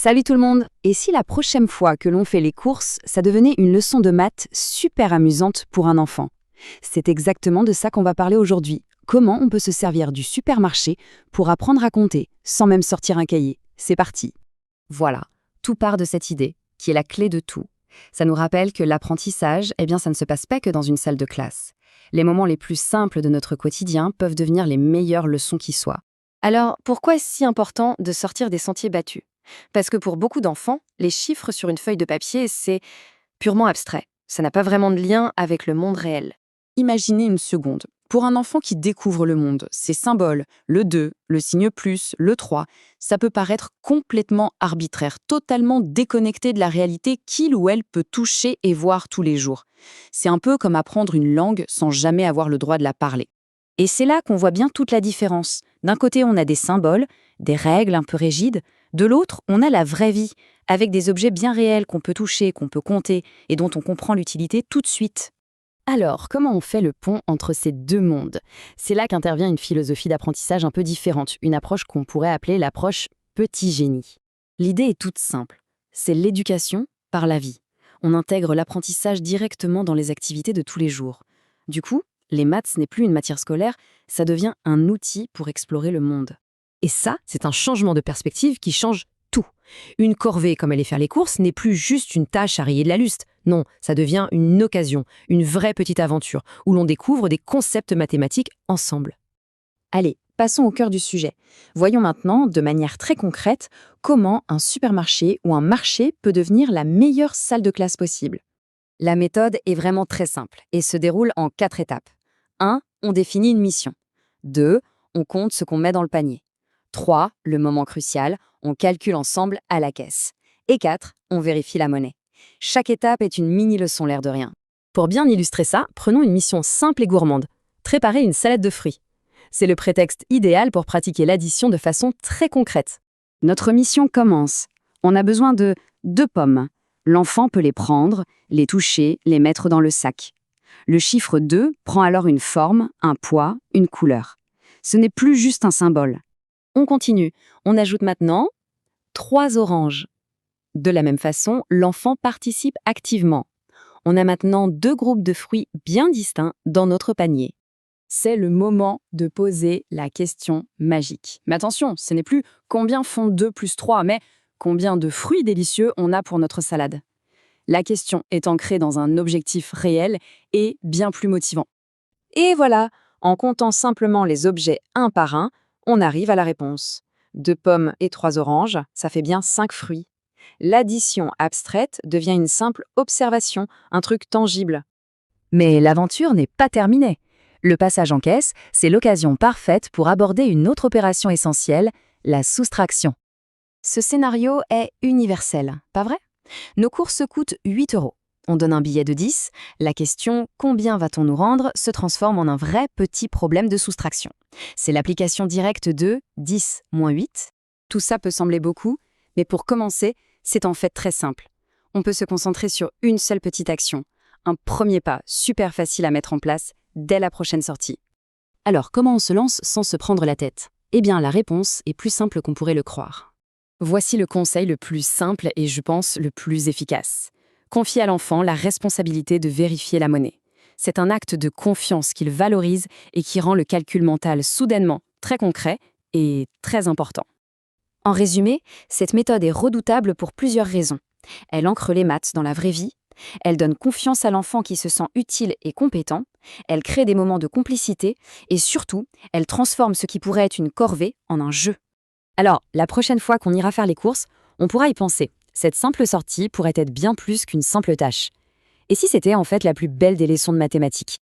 Salut tout le monde! Et si la prochaine fois que l'on fait les courses, ça devenait une leçon de maths super amusante pour un enfant? C'est exactement de ça qu'on va parler aujourd'hui. Comment on peut se servir du supermarché pour apprendre à compter, sans même sortir un cahier? C'est parti! Voilà, tout part de cette idée, qui est la clé de tout. Ça nous rappelle que l'apprentissage, ça ne se passe pas que dans une salle de classe. Les moments les plus simples de notre quotidien peuvent devenir les meilleures leçons qui soient. Alors, pourquoi est-ce si important de sortir des sentiers battus? Parce que pour beaucoup d'enfants, les chiffres sur une feuille de papier, c'est purement abstrait. Ça n'a pas vraiment de lien avec le monde réel. Imaginez une seconde. Pour un enfant qui découvre le monde, ces symboles, le 2, le signe plus, le 3, ça peut paraître complètement arbitraire, totalement déconnecté de la réalité qu'il ou elle peut toucher et voir tous les jours. C'est un peu comme apprendre une langue sans jamais avoir le droit de la parler. Et c'est là qu'on voit bien toute la différence. D'un côté, on a des symboles, des règles un peu rigides. De l'autre, on a la vraie vie, avec des objets bien réels qu'on peut toucher, qu'on peut compter, et dont on comprend l'utilité tout de suite. Alors, comment on fait le pont entre ces deux mondes? C'est là qu'intervient une philosophie d'apprentissage un peu différente, une approche qu'on pourrait appeler l'approche petit génie. L'idée est toute simple, c'est l'éducation par la vie. On intègre l'apprentissage directement dans les activités de tous les jours. Du coup, les maths, ce n'est plus une matière scolaire, ça devient un outil pour explorer le monde. Et ça, c'est un changement de perspective qui change tout. Une corvée, comme aller faire les courses, n'est plus juste une tâche à rayer de la liste. Non, ça devient une occasion, une vraie petite aventure, où l'on découvre des concepts mathématiques ensemble. Allez, passons au cœur du sujet. Voyons maintenant, de manière très concrète, comment un supermarché ou un marché peut devenir la meilleure salle de classe possible. La méthode est vraiment très simple et se déroule en 4 étapes. 1. On définit une mission. 2. On compte ce qu'on met dans le panier. 3. Le moment crucial, on calcule ensemble à la caisse. Et 4. On vérifie la monnaie. Chaque étape est une mini-leçon, l'air de rien. Pour bien illustrer ça, prenons une mission simple et gourmande. Préparer une salade de fruits. C'est le prétexte idéal pour pratiquer l'addition de façon très concrète. Notre mission commence. On a besoin de 2 pommes. L'enfant peut les prendre, les toucher, les mettre dans le sac. Le chiffre 2 prend alors une forme, un poids, une couleur. Ce n'est plus juste un symbole. On continue. On ajoute maintenant 3 oranges. De la même façon, l'enfant participe activement. On a maintenant 2 groupes de fruits bien distincts dans notre panier. C'est le moment de poser la question magique. Mais attention, ce n'est plus combien font 2 plus 3, mais combien de fruits délicieux on a pour notre salade. La question est ancrée dans un objectif réel et bien plus motivant. Et voilà, en comptant simplement les objets un par un, on arrive à la réponse. 2 pommes et 3 oranges, ça fait bien 5 fruits. L'addition abstraite devient une simple observation, un truc tangible. Mais l'aventure n'est pas terminée. Le passage en caisse, c'est l'occasion parfaite pour aborder une autre opération essentielle, la soustraction. Ce scénario est universel, pas vrai? Nos courses coûtent 8 €. On donne un billet de 10, la question « Combien va-t-on nous rendre ?» se transforme en un vrai petit problème de soustraction. C'est l'application directe de 10 moins 8. Tout ça peut sembler beaucoup, mais pour commencer, c'est en fait très simple. On peut se concentrer sur une seule petite action, un premier pas super facile à mettre en place dès la prochaine sortie. Alors, comment on se lance sans se prendre la tête? Eh bien, la réponse est plus simple qu'on pourrait le croire. Voici le conseil le plus simple et, je pense, le plus efficace. Confier à l'enfant la responsabilité de vérifier la monnaie. C'est un acte de confiance qu'il valorise et qui rend le calcul mental soudainement très concret et très important. En résumé, cette méthode est redoutable pour plusieurs raisons. Elle ancre les maths dans la vraie vie, elle donne confiance à l'enfant qui se sent utile et compétent, elle crée des moments de complicité et surtout, elle transforme ce qui pourrait être une corvée en un jeu. Alors, la prochaine fois qu'on ira faire les courses, on pourra y penser. Cette simple sortie pourrait être bien plus qu'une simple tâche. Et si c'était en fait la plus belle des leçons de mathématiques?